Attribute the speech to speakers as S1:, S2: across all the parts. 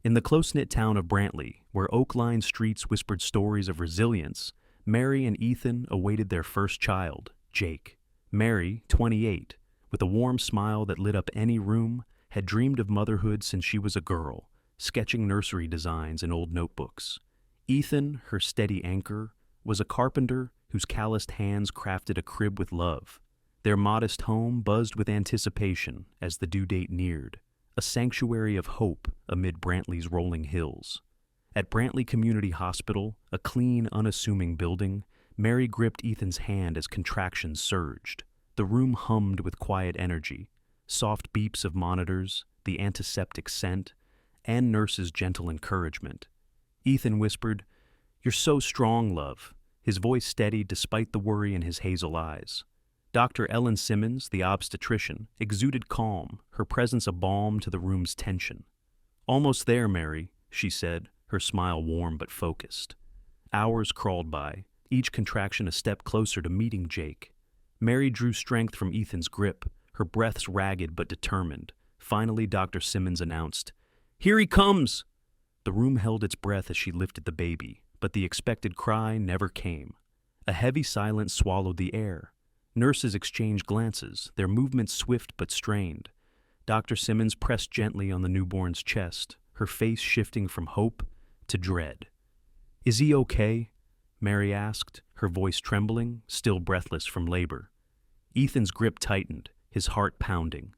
S1: In the close-knit town of Brantley, where oak-lined streets whispered stories of resilience, Mary and Ethan awaited their first child, Jake. Mary, 28, with a warm smile that lit up any room, had dreamed of motherhood since she was a girl, sketching nursery designs in old notebooks. Ethan, her steady anchor, was a carpenter whose calloused hands crafted a crib with love. Their modest home buzzed with anticipation as the due date neared, a sanctuary of hope amid Brantley's rolling hills. At Brantley Community Hospital, a clean, unassuming building, Mary gripped Ethan's hand as contractions surged. The room hummed with quiet energy, soft beeps of monitors, the antiseptic scent, and nurses' gentle encouragement. Ethan whispered, "You're so strong, love," his voice steady despite the worry in his hazel eyes. Dr. Ellen Simmons, the obstetrician, exuded calm, her presence a balm to the room's tension. "Almost there, Mary," she said, her smile warm but focused. Hours crawled by, each contraction a step closer to meeting Jake. Mary drew strength from Ethan's grip, her breaths ragged but determined. Finally, Dr. Simmons announced, "Here he comes!" The room held its breath as she lifted the baby, but the expected cry never came. A heavy silence swallowed the air. Nurses exchanged glances, their movements swift but strained. Dr. Simmons pressed gently on the newborn's chest, her face shifting from hope to dread. "Is he okay?" Mary asked, her voice trembling, still breathless from labor. Ethan's grip tightened, his heart pounding.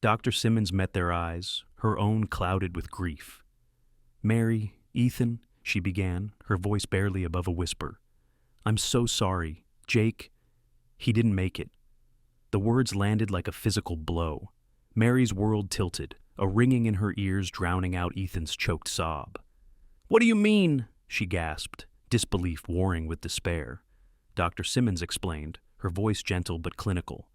S1: Dr. Simmons met their eyes, her own clouded with grief. "Mary, Ethan," she began, her voice barely above a whisper. "I'm so sorry. Jake, he didn't make it." The words landed like a physical blow. Mary's world tilted, a ringing in her ears drowning out Ethan's choked sob. "What do you mean?" she gasped, disbelief warring with despair. Dr. Simmons explained, her voice gentle but clinical.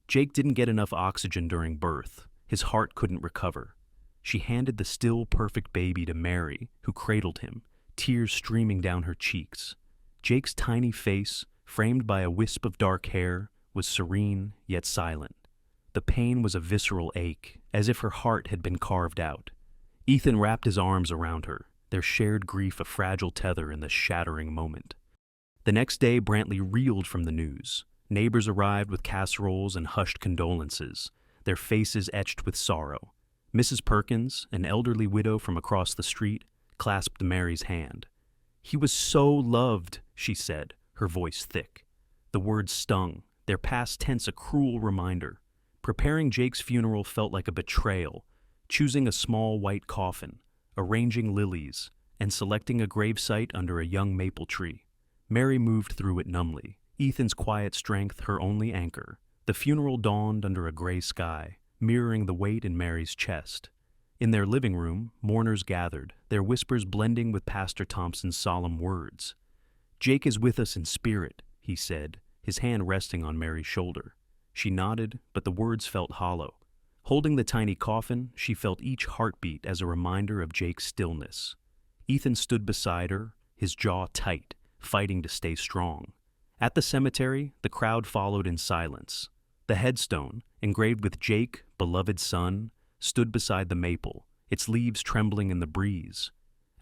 S1: "Jake didn't get enough oxygen during birth. His heart couldn't recover." She handed the still perfect baby to Mary, who cradled him, tears streaming down her cheeks. Jake's tiny face, framed by a wisp of dark hair, was serene yet silent. The pain was a visceral ache, as if her heart had been carved out. Ethan wrapped his arms around her, their shared grief a fragile tether in the shattering moment. The next day, Brantley reeled from the news. Neighbors arrived with casseroles and hushed condolences, their faces etched with sorrow. Mrs. Perkins, an elderly widow from across the street, clasped Mary's hand. "He was so loved," she said, her voice thick. The words stung, their past tense a cruel reminder. Preparing Jake's funeral felt like a betrayal, choosing a small white coffin, arranging lilies, and selecting a gravesite under a young maple tree. Mary moved through it numbly, Ethan's quiet strength her only anchor. The funeral dawned under a gray sky, mirroring the weight in Mary's chest. In their living room, mourners gathered, their whispers blending with Pastor Thompson's solemn words. "Jake is with us in spirit," he said, his hand resting on Mary's shoulder. She nodded, but the words felt hollow. Holding the tiny coffin, she felt each heartbeat as a reminder of Jake's stillness. Ethan stood beside her, his jaw tight, fighting to stay strong. At the cemetery, the crowd followed in silence. The headstone, engraved with Jake, beloved son, stood beside the maple, its leaves trembling in the breeze.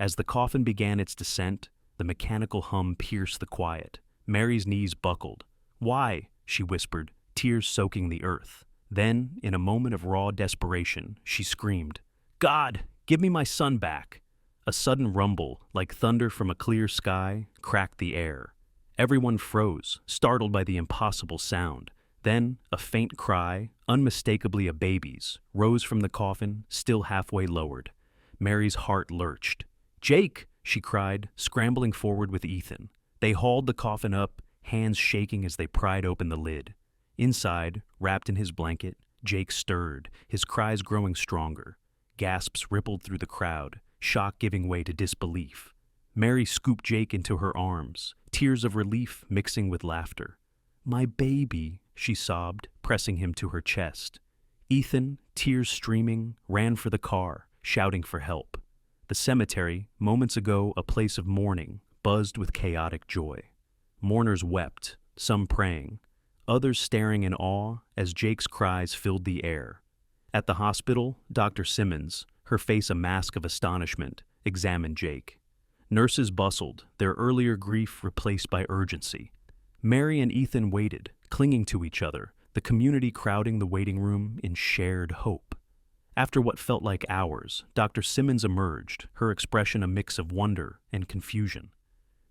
S1: As the coffin began its descent, the mechanical hum pierced the quiet. Mary's knees buckled. "Why?" she whispered, tears soaking the earth. Then, in a moment of raw desperation, she screamed, "God, give me my son back!" A sudden rumble, like thunder from a clear sky, cracked the air. Everyone froze, startled by the impossible sound. Then, a faint cry, unmistakably a baby's, rose from the coffin, still halfway lowered. Mary's heart lurched. "Jake!" she cried, scrambling forward with Ethan. They hauled the coffin up, hands shaking as they pried open the lid. Inside, wrapped in his blanket, Jake stirred, his cries growing stronger. Gasps rippled through the crowd, shock giving way to disbelief. Mary scooped Jake into her arms, tears of relief mixing with laughter. "My baby," she sobbed, pressing him to her chest. Ethan, tears streaming, ran for the car, shouting for help. The cemetery, moments ago a place of mourning, buzzed with chaotic joy. Mourners wept, some praying, others staring in awe as Jake's cries filled the air. At the hospital, Dr. Simmons, her face a mask of astonishment, examined Jake. Nurses bustled, their earlier grief replaced by urgency. Mary and Ethan waited, clinging to each other, the community crowding the waiting room in shared hope. After what felt like hours, Dr. Simmons emerged, her expression a mix of wonder and confusion.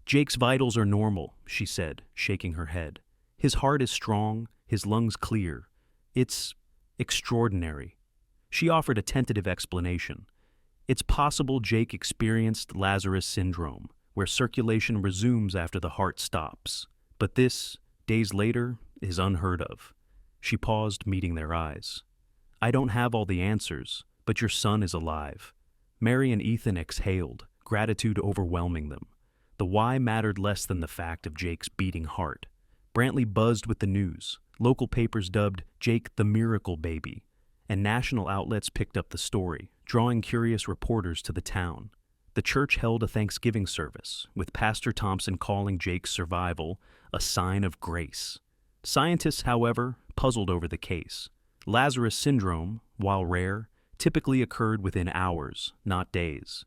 S1: "Jake's vitals are normal," she said, shaking her head. "His heart is strong, his lungs clear. It's extraordinary." She offered a tentative explanation. "It's possible Jake experienced Lazarus syndrome, where circulation resumes after the heart stops. But this, days later, is unheard of." She paused, meeting their eyes. "I don't have all the answers, but your son is alive." Mary and Ethan exhaled, gratitude overwhelming them. The why mattered less than the fact of Jake's beating heart. Brantley buzzed with the news. Local papers dubbed Jake the miracle baby, and national outlets picked up the story, drawing curious reporters to the town. The church held a Thanksgiving service, with Pastor Thompson calling Jake's survival a sign of grace. Scientists, however, puzzled over the case. Lazarus syndrome, while rare, typically occurred within hours, not days.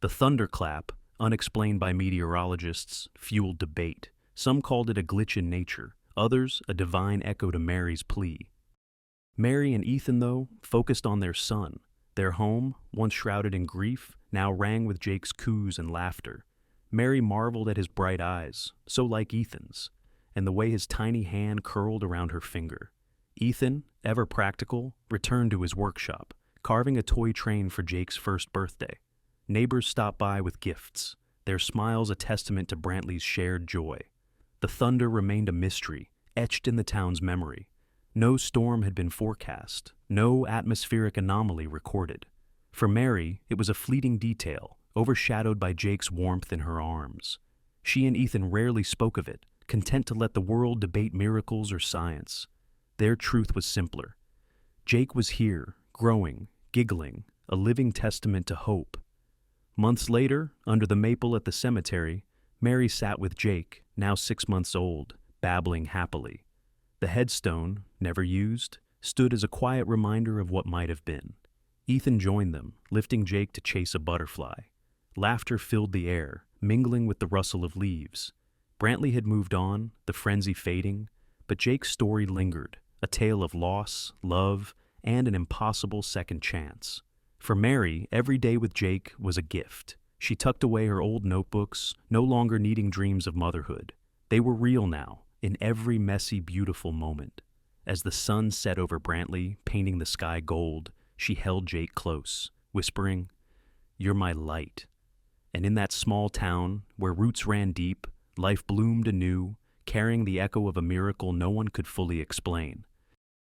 S1: The thunderclap, unexplained by meteorologists, fueled debate. Some called it a glitch in nature, others a divine echo to Mary's plea. Mary and Ethan, though, focused on their son. Their home, once shrouded in grief, now rang with Jake's coos and laughter. Mary marveled at his bright eyes, so like Ethan's, and the way his tiny hand curled around her finger. Ethan, ever practical, returned to his workshop, carving a toy train for Jake's first birthday. Neighbors stopped by with gifts, their smiles a testament to Brantley's shared joy. The thunder remained a mystery, etched in the town's memory. No storm had been forecast, no atmospheric anomaly recorded. For Mary, it was a fleeting detail, overshadowed by Jake's warmth in her arms. She and Ethan rarely spoke of it, content to let the world debate miracles or science. Their truth was simpler. Jake was here, growing, giggling, a living testament to hope. Months later, under the maple at the cemetery, Mary sat with Jake, now 6 months old, babbling happily. The headstone, never used, stood as a quiet reminder of what might have been. Ethan joined them, lifting Jake to chase a butterfly. Laughter filled the air, mingling with the rustle of leaves. Brantley had moved on, the frenzy fading, but Jake's story lingered, a tale of loss, love, and an impossible second chance. For Mary, every day with Jake was a gift. She tucked away her old notebooks, no longer needing dreams of motherhood. They were real now, in every messy, beautiful moment. As the sun set over Brantley, painting the sky gold, she held Jake close, whispering, "You're my light." And in that small town, where roots ran deep, life bloomed anew, carrying the echo of a miracle no one could fully explain.